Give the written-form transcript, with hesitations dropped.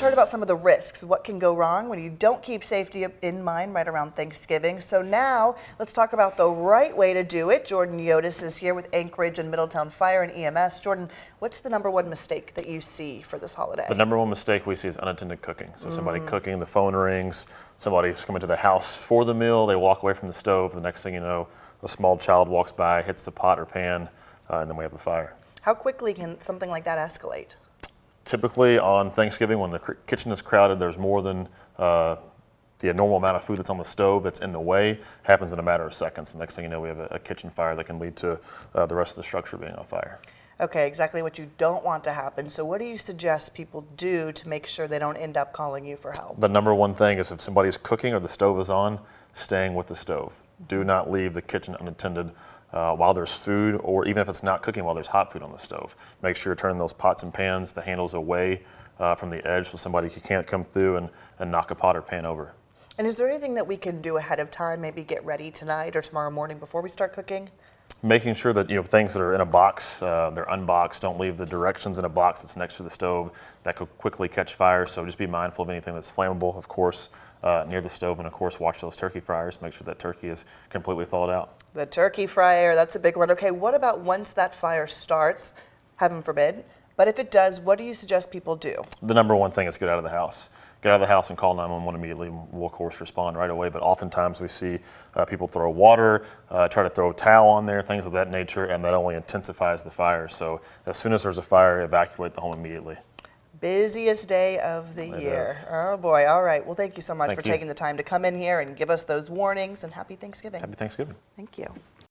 Heard about some of the risks, what can go wrong when you don't keep safety in mind right around Thanksgiving. So now let's talk about the right way to do it. Jordan Yuodis is here with Anchorage and Middletown Fire and EMS. Jordan, what's the #1 mistake that you see for this holiday? The #1 mistake we see is unattended cooking. So somebody cooking, the phone rings, somebody's coming to the house for the meal, they walk away from the stove, the next thing you know, a small child walks by, hits the pot or pan, and then we have a fire. How quickly can something like that escalate? Typically on Thanksgiving, when the kitchen is crowded, there's more than the normal amount of food that's on the stove that's in the way. Happens in a matter of seconds. The next thing you know, we have a kitchen fire that can lead to the rest of the structure being on fire. Okay, exactly what you don't want to happen. So what do you suggest people do to make sure they don't end up calling you for help? The #1 thing is if somebody's cooking or the stove is on, staying with the stove. Do not leave the kitchen unattended while there's food, or even if it's not cooking while there's hot food on the stove. Make sure you're turning those pots and pans, the handles away from the edge so somebody can't come through and knock a pot or pan over. And is there anything that we can do ahead of time, maybe get ready tonight or tomorrow morning before we start cooking? Making sure that things that are in a box, they're unboxed. Don't leave the directions in a box that's next to the stove. That could quickly catch fire, so just be mindful of anything that's flammable, of course, near the stove, and of course watch those turkey fryers. Make sure that turkey is completely thawed out. The turkey fryer, that's a big one. Okay, what about once that fire starts, heaven forbid, but if it does, what do you suggest people do? The #1 thing is get out of the house. Get out of the house and call 911 immediately. We'll of course respond right away, but oftentimes we see people throw water, try to throw a towel on there, things of that nature, and that only intensifies the fire. So as soon as there's a fire, evacuate the home immediately. Busiest day of the year. Is. Oh boy, all right. Well, thank you so much Thank for you. taking the time to come in here and give us those warnings, and happy Thanksgiving. Happy Thanksgiving. Thank you.